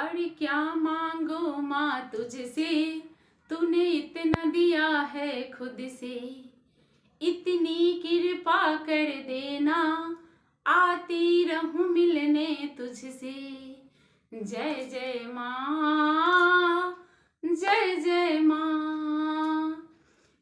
अरे क्या मांगो माँ तुझसे, तूने इतना दिया है खुद से। इतनी कृपा कर देना, आती रहूं मिलने तुझसे। जय जय माँ, जय जय माँ।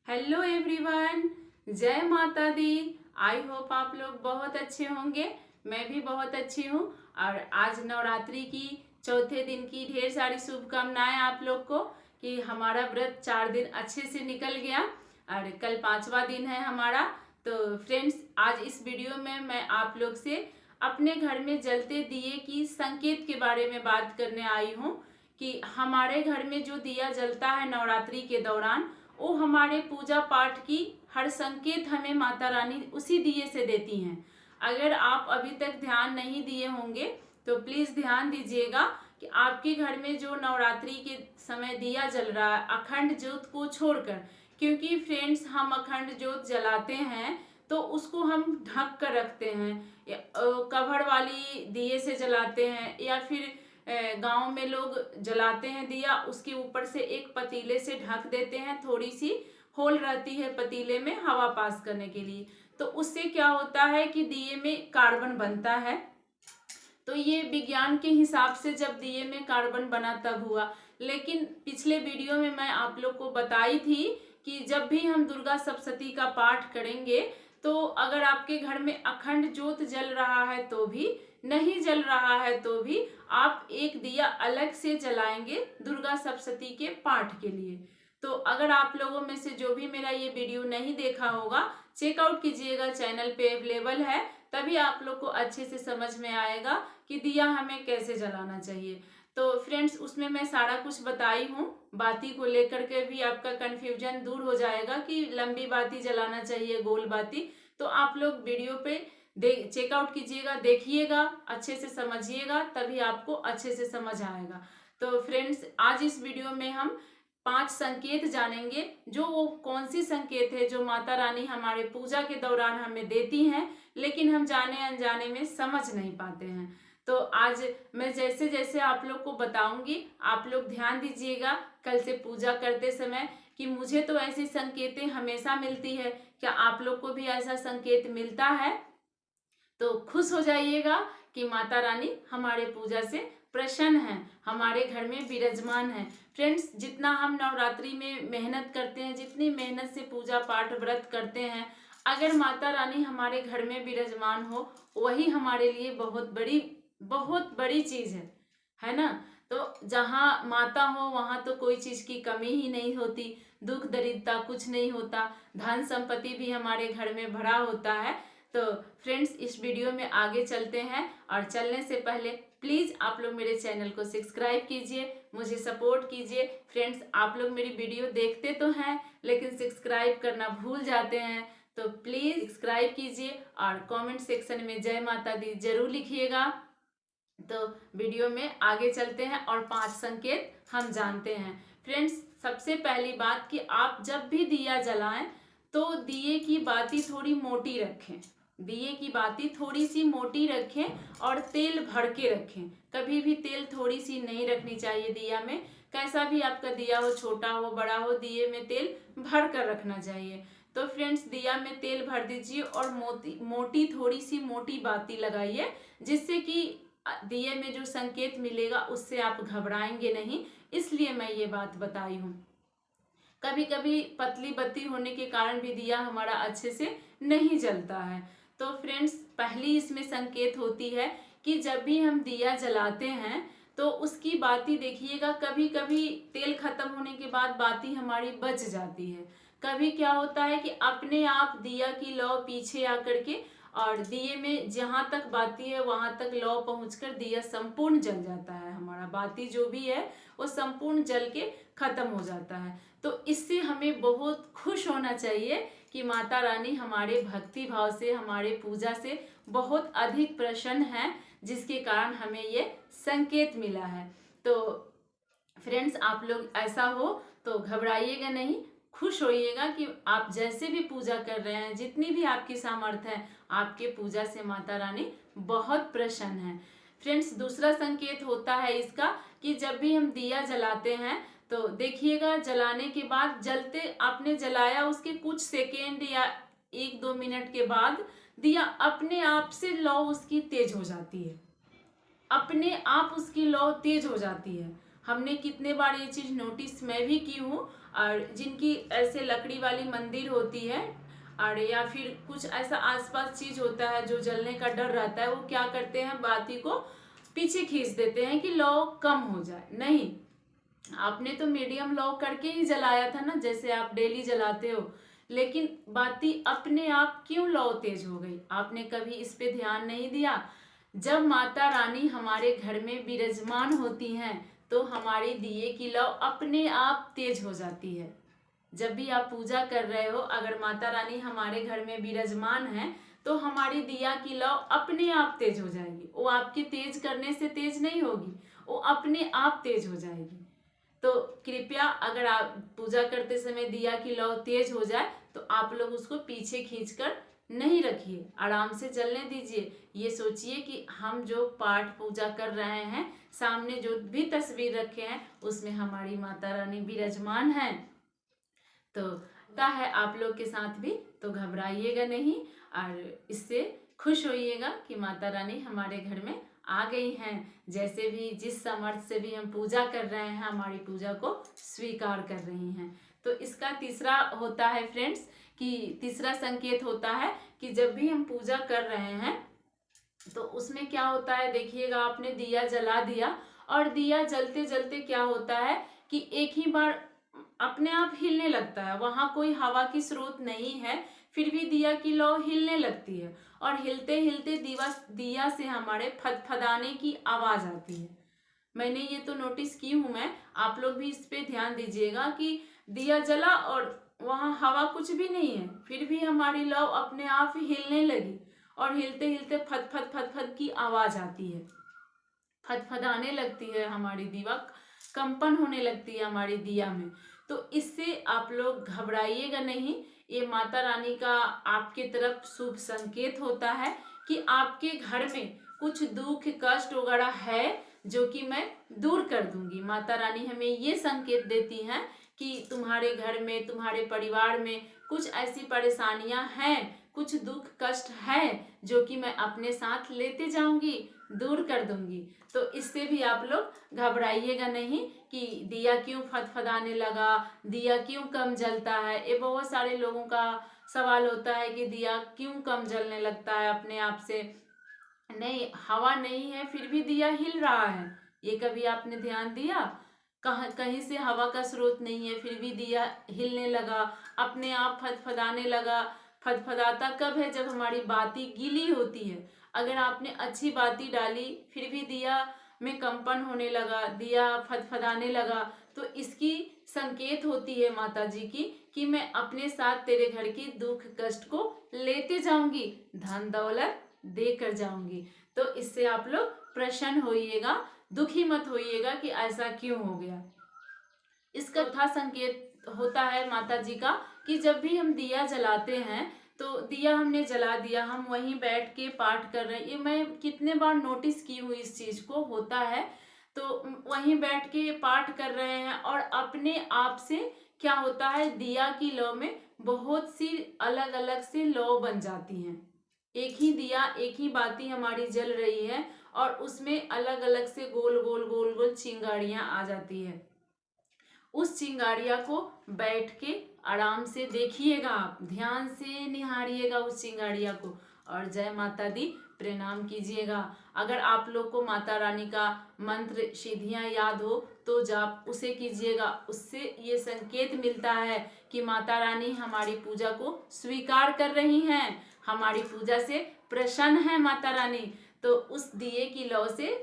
हेलो एवरीवन, जय माता दी। आई होप आप लोग बहुत अच्छे होंगे। मैं भी बहुत अच्छी हूँ। और आज नवरात्रि की चौथे दिन की ढेर सारी शुभकामनाएं आप लोग को कि हमारा व्रत 4 दिन अच्छे से निकल गया और कल 5वां दिन है हमारा। तो फ्रेंड्स, आज इस वीडियो में मैं आप लोग से अपने घर में जलते दिए की संकेत के बारे में बात करने आई हूँ कि हमारे घर में जो दिया जलता है नवरात्रि के दौरान, वो हमारे पूजा पाठ की हर संकेत हमें माता रानी उसी दिए से देती हैं। अगर आप अभी तक ध्यान नहीं दिए होंगे तो प्लीज ध्यान दीजिएगा कि आपके घर में जो नवरात्रि के समय दिया जल रहा है अखंड ज्योत को छोड़कर, क्योंकि फ्रेंड्स हम अखंड ज्योत जलाते हैं तो उसको हम ढक कर रखते हैं, कवर वाली दिए से जलाते हैं या फिर गांव में लोग जलाते हैं दिया, उसके ऊपर से एक पतीले से ढक देते हैं, थोड़ी सी होल रहती है पतीले में हवा पास करने के लिए। तो उससे क्या होता है कि दिए में कार्बन बनता है। तो ये विज्ञान के हिसाब से जब दिए में कार्बन बना तब हुआ। लेकिन पिछले वीडियो में मैं आप लोग को बताई थी कि जब भी हम दुर्गा सप्तशती का पाठ करेंगे तो अगर आपके घर में अखंड ज्योत जल रहा है तो भी, नहीं जल रहा है तो भी, आप एक दिया अलग से जलाएंगे दुर्गा सप्तशती के पाठ के लिए। तो अगर आप लोगों में से जो भी मेरा ये वीडियो नहीं देखा होगा, चेकआउट कीजिएगा, चैनल पे अवेलेबल है, तभी आप लोग को अच्छे से समझ में आएगा कि दिया हमें कैसे जलाना चाहिए। तो फ्रेंड्स, उसमें मैं सारा कुछ बताई हूँ, बाती को लेकर के भी आपका कंफ्यूजन दूर हो जाएगा कि लंबी बाती जलाना चाहिए गोल बाती। तो आप लोग वीडियो पे चेकआउट कीजिएगा, देखिएगा, अच्छे से समझिएगा, तभी आपको अच्छे से समझ आएगा। तो फ्रेंड्स, आज इस वीडियो में हम 5 संकेत जानेंगे, जो वो कौन सी संकेत है जो माता रानी हमारे पूजा के दौरान हमें देती हैं लेकिन हम जाने अनजाने में समझ नहीं पाते हैं। तो आज मैं जैसे जैसे आप लोग को बताऊंगी, आप लोग ध्यान दीजिएगा कल से पूजा करते समय कि मुझे तो ऐसी संकेतें हमेशा मिलती है, क्या आप लोग को भी ऐसा संकेत मिलता है? तो खुश हो जाइएगा कि माता रानी हमारे पूजा से प्रसन्न है, हमारे घर में विराजमान है। फ्रेंड्स, जितना हम नवरात्रि में मेहनत करते हैं, जितनी मेहनत से पूजा पाठ व्रत करते हैं, अगर माता रानी हमारे घर में विराजमान हो, वही हमारे लिए बहुत बड़ी चीज है ना। तो जहाँ माता हो वहाँ तो कोई चीज की कमी ही नहीं होती, दुख दरिद्रता कुछ नहीं होता, धन संपत्ति भी हमारे घर में भरा होता है। तो फ्रेंड्स, इस वीडियो में आगे चलते हैं, और चलने से पहले प्लीज आप लोग मेरे चैनल को सब्सक्राइब कीजिए, मुझे सपोर्ट कीजिए। फ्रेंड्स, आप लोग मेरी वीडियो देखते तो हैं लेकिन सब्सक्राइब करना भूल जाते हैं, तो प्लीज सब्सक्राइब कीजिए और कमेंट सेक्शन में जय माता दी जरूर लिखिएगा। तो वीडियो में आगे चलते हैं और 5 संकेत हम जानते हैं। फ्रेंड्स, सबसे पहली बात कि आप जब भी दिया जलाएं तो दिए की बाती थोड़ी मोटी रखें, दिए की बाती थोड़ी सी मोटी रखें और तेल भर के रखें। कभी भी तेल थोड़ी सी नहीं रखनी चाहिए दिया में, कैसा भी आपका दिया हो, छोटा हो बड़ा हो, दिए में तेल भर कर रखना चाहिए। तो फ्रेंड्स, दिया में तेल भर दीजिए और मोटी थोड़ी सी मोटी बाती लगाइए, जिससे कि दिए में जो संकेत मिलेगा उससे आप घबराएंगे नहीं, इसलिए मैं ये बात बताई हूँ। कभी कभी पतली बत्ती होने के कारण भी दिया हमारा अच्छे से नहीं जलता है। तो फ्रेंड्स, पहली इसमें संकेत होती है कि जब भी हम दिया जलाते हैं तो उसकी बाती देखिएगा, कभी कभी तेल खत्म होने के बाद बाती हमारी बच जाती है। कभी क्या होता है कि अपने आप दिया की लौ पीछे आकर के और दिए में जहाँ तक बाती है वहां तक लौ पहुंचकर दिया संपूर्ण जल जाता है, हमारा बाती जो भी है वो संपूर्ण जल के खत्म हो जाता है। तो इससे हमें बहुत खुश होना चाहिए कि माता रानी हमारे भक्ति भाव से, हमारे पूजा से बहुत अधिक प्रसन्न है, जिसके कारण हमें ये संकेत मिला है। तो फ्रेंड्स, आप लोग ऐसा हो तो घबराइएगा नहीं, खुश होइएगा कि आप जैसे भी पूजा कर रहे हैं, जितनी भी आपकी सामर्थ्य है, आपके पूजा से माता रानी बहुत प्रसन्न है। फ्रेंड्स, दूसरा संकेत होता है इसका कि जब भी हम दिया जलाते हैं तो देखिएगा, जलाने के बाद जलते आपने जलाया उसके कुछ सेकेंड या 1-2 मिनट के बाद दिया अपने आप से लौ उसकी तेज हो जाती है, अपने आप उसकी लौ तेज हो जाती है। हमने कितने बार ये चीज नोटिस मैं भी की हूँ। और जिनकी ऐसे लकड़ी वाली मंदिर होती है और या फिर कुछ ऐसा आसपास चीज होता है जो जलने का डर रहता है, वो क्या करते हैं, बाती को पीछे खींच देते हैं कि लौ कम हो जाए। नहीं, आपने तो मीडियम लौ करके ही जलाया था ना, जैसे आप डेली जलाते हो, लेकिन बाती अपने आप क्यों लौ तेज हो गई? आपने कभी इस पे ध्यान नहीं दिया? जब माता रानी हमारे घर में विराजमान होती हैं तो हमारी दिए की लौ अपने आप तेज हो जाती है। जब भी आप पूजा कर रहे हो, अगर माता रानी हमारे घर में विराजमान है तो हमारी दिया की लौ अपने आप तेज हो जाएगी। वो आपके तेज करने से तेज नहीं होगी, वो अपने आप तेज हो जाएगी। तो कृपया अगर आप पूजा करते समय दिया की लौ तेज हो जाए तो आप लोग उसको पीछे खींचकर नहीं रखिए, आराम से जलने दीजिए। ये सोचिए कि हम जो पाठ पूजा कर रहे हैं, सामने जो भी तस्वीर रखे हैं उसमें हमारी माता रानी विराजमान है। तो ता है आप लोग के साथ भी, तो घबराइएगा नहीं और इससे खुश होइएगा कि माता रानी हमारे घर में आ गई हैं। जैसे भी जिस सामर्थ्य से भी हम पूजा कर रहे हैं, हमारी पूजा को स्वीकार कर रही हैं। तो इसका तीसरा होता है फ्रेंड्स, कि तीसरा संकेत होता है कि जब भी हम पूजा कर रहे हैं तो उसमें क्या होता है, देखिएगा आपने दिया जला दिया और दिया जलते जलते क्या होता है कि एक ही बार अपने आप हिलने लगता है। वहां कोई हवा की स्रोत नहीं है, फिर भी दिया की लौ हिलने लगती है और हिलते हिलते दिया से हमारे फदफदाने की आवाज आती है। मैंने ये तो नोटिस की हूं मैं, आप लोग भी इस पे ध्यान दीजिएगा कि दिया जला और वहां हवा कुछ भी नहीं है, फिर भी हमारी लौ अपने आप ही हिलने लगी और हिलते हिलते फद फद फद फद की आवाज आती है, फदफदाने लगती है हमारी दीवा, कंपन होने लगती है हमारी दिया में। तो इससे आप लोग घबराइएगा नहीं, ये माता रानी का आपके तरफ शुभ संकेत होता है कि आपके घर में कुछ दुख कष्ट वगैरह है जो कि मैं दूर कर दूंगी। माता रानी हमें ये संकेत देती हैं कि तुम्हारे घर में, तुम्हारे परिवार में कुछ ऐसी परेशानियां हैं, कुछ दुख कष्ट है जो कि मैं अपने साथ लेते जाऊंगी, दूर कर दूंगी। तो इससे भी आप लोग घबराइएगा नहीं कि दिया क्यों फदफदाने लगा, दिया क्यों कम जलता है। ये बहुत सारे लोगों का सवाल होता है कि दिया क्यों कम जलने लगता है अपने आप से। नहीं, हवा नहीं है फिर भी दिया हिल रहा है, ये कभी आपने ध्यान दिया? कहीं से हवा का स्रोत नहीं है फिर भी दिया हिलने लगा, अपने आप फदफदाने लगा। फदफदाता कब है? जब हमारी बाती गीली होती है। अगर आपने अच्छी बाती डाली फिर भी दिया में कंपन होने लगा, दिया फदफदाने लगा, तो इसकी संकेत होती है माता जी की कि मैं अपने साथ तेरे घर की दुख कष्ट को लेते जाऊंगी, धन दौलत देकर जाऊंगी। तो इससे आप लोग प्रसन्न होइएगा, दुखी मत होइएगा कि ऐसा क्यों हो गया। इसका था संकेत होता है माता जी का कि जब भी हम दिया जलाते हैं तो दिया हमने जला दिया, हम वहीं बैठ के पाठ कर रहे हैं। ये मैं कितने बार नोटिस की हुई इस चीज को, होता है तो वहीं बैठ के पाठ कर रहे हैं और अपने आप से क्या होता है, दिया की लौ में बहुत सी अलग अलग से लौ बन जाती हैं। एक ही दिया, एक ही बाती हमारी जल रही है और उसमें अलग अलग से गोल गोल गोल गोल चिंगारियां आ जाती है। उस चिंगारिया को बैठ के आराम से देखिएगा, आप ध्यान से निहारिएगा उस चिंगारिया को और जय माता दी प्रणाम कीजिएगा। अगर आप लोग को माता रानी का मंत्र सिद्धियां याद हो तो जाप उसे कीजिएगा, उससे ये संकेत मिलता है कि माता रानी हमारी पूजा को स्वीकार कर रही हैं, हमारी पूजा से प्रसन्न है माता रानी। तो उस दिए की लौ से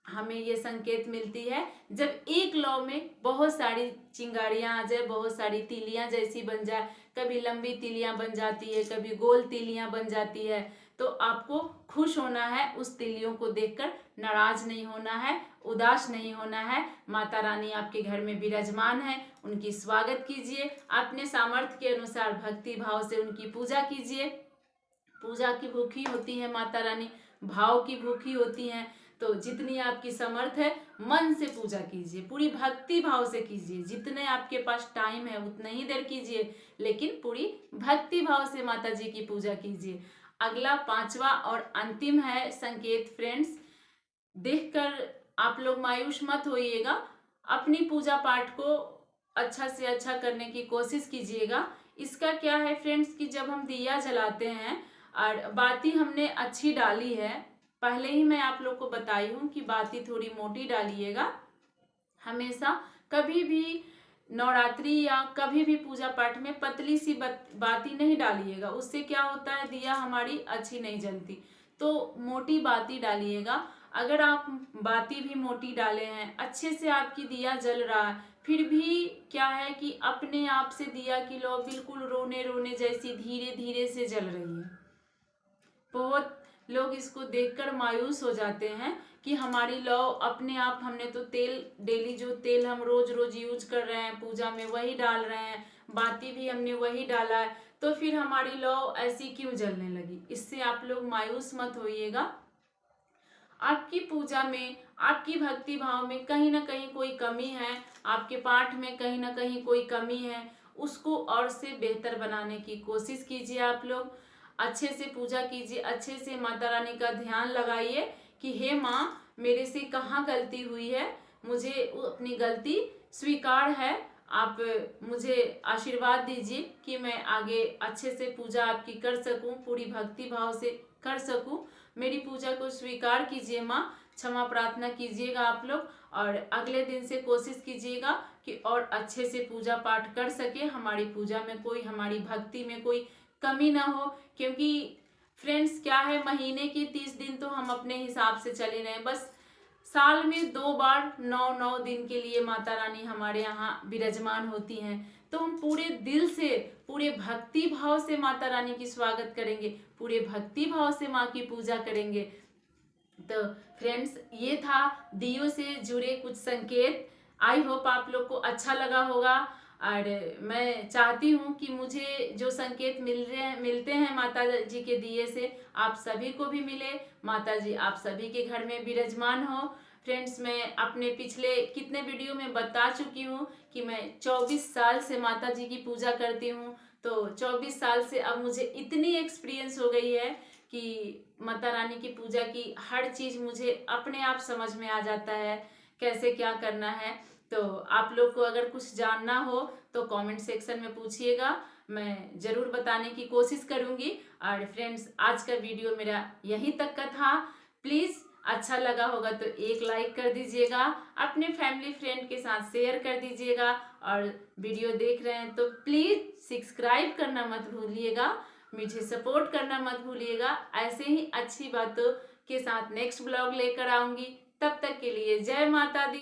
हमें ये संकेत मिलती है। जब एक लौ में बहुत सारी चिंगारियां आ जाए, बहुत सारी तीलियां जैसी बन जाए, कभी लंबी तीलियां बन जाती है, कभी गोल तीलियां बन जाती है, तो आपको खुश होना है, उस तीलियों को देखकर नाराज नहीं होना है, उदास नहीं होना है। माता रानी आपके घर में विराजमान है, उनकी स्वागत कीजिए, अपने सामर्थ्य के अनुसार भक्ति भाव से उनकी पूजा कीजिए। पूजा की भूखी होती है माता रानी, भाव की भूखी होती हैं। तो जितनी आपकी समर्थ है मन से पूजा कीजिए, पूरी भक्ति भाव से कीजिए। जितने आपके पास टाइम है उतने ही देर कीजिए, लेकिन पूरी भक्ति भाव से माता जी की पूजा कीजिए। अगला 5वां और अंतिम है संकेत फ्रेंड्स, देखकर आप लोग मायूस मत होइएगा। अपनी पूजा पाठ को अच्छा से अच्छा करने की कोशिश कीजिएगा। इसका क्या है फ्रेंड्स कि जब हम दिया जलाते हैं और बाती हमने अच्छी डाली है, पहले ही मैं आप लोग को बताई हूँ कि बाती थोड़ी मोटी डालिएगा। हमेशा कभी भी नवरात्रि या कभी भी पूजा पाठ में पतली सी बाती नहीं डालिएगा, उससे क्या होता है दिया हमारी अच्छी नहीं जलती। तो मोटी बाती डालिएगा। अगर आप बाती भी मोटी डाले हैं, अच्छे से आपकी दिया जल रहा है, फिर भी क्या है कि अपने आप से दिया की लौ बिल्कुल रोने रोने जैसी धीरे धीरे से जल रही है। बहुत लोग इसको देखकर मायूस हो जाते हैं कि हमारी लौ अपने आप, हमने तो तेल डेली जो तेल हम रोज रोज यूज कर रहे हैं पूजा में वही डाल रहे हैं, बाती भी हमने वही डाला है, तो फिर हमारी लौ ऐसी क्यों जलने लगी। इससे आप लोग मायूस मत होइएगा। आपकी पूजा में, आपकी भक्ति भाव में कहीं ना कहीं कोई कमी है, आपके पाठ में कहीं ना कहीं कोई कमी है, उसको और से बेहतर बनाने की कोशिश कीजिए। आप लोग अच्छे से पूजा कीजिए, अच्छे से माता रानी का ध्यान लगाइए कि हे माँ मेरे से कहाँ गलती हुई है, मुझे अपनी गलती स्वीकार है, आप मुझे आशीर्वाद दीजिए कि मैं आगे अच्छे से पूजा आपकी कर सकूं, पूरी भक्ति भाव से कर सकूं। मेरी पूजा को स्वीकार कीजिए माँ, क्षमा प्रार्थना कीजिएगा आप लोग, और अगले दिन से कोशिश कीजिएगा कि और अच्छे से पूजा पाठ कर सके, हमारी पूजा में कोई, हमारी भक्ति में कोई कमी ना हो। क्योंकि फ्रेंड्स क्या है, महीने की 30 दिन तो हम अपने हिसाब से चले रहे, बस साल में 2 बार 9 दिन के लिए माता रानी हमारे यहाँ विराजमान होती हैं, तो हम पूरे दिल से, पूरे भक्ति भाव से माता रानी की स्वागत करेंगे, पूरे भक्ति भाव से माँ की पूजा करेंगे। तो फ्रेंड्स ये था दियों से जुड़े कुछ संकेत। आई होप आप लोग को अच्छा लगा होगा, और मैं चाहती हूँ कि मुझे जो संकेत मिलते हैं माता जी के दिए से, आप सभी को भी मिले, माता जी आप सभी के घर में विराजमान हो। फ्रेंड्स मैं अपने पिछले कितने वीडियो में बता चुकी हूँ कि मैं 24 साल से माता जी की पूजा करती हूँ, तो 24 साल से अब मुझे इतनी एक्सपीरियंस हो गई है कि माता रानी की पूजा की हर चीज़ मुझे अपने आप समझ में आ जाता है, कैसे क्या करना है। तो आप लोग को अगर कुछ जानना हो तो कमेंट सेक्शन में पूछिएगा, मैं ज़रूर बताने की कोशिश करूँगी। और फ्रेंड्स आज का वीडियो मेरा यहीं तक का था। प्लीज़ अच्छा लगा होगा तो एक लाइक कर दीजिएगा, अपने फैमिली फ्रेंड के साथ शेयर कर दीजिएगा, और वीडियो देख रहे हैं तो प्लीज़ सब्सक्राइब करना मत भूलिएगा, मुझे सपोर्ट करना मत भूलिएगा। ऐसे ही अच्छी बातों के साथ नेक्स्ट ब्लॉग लेकर आऊँगी। तब तक के लिए जय माता दी।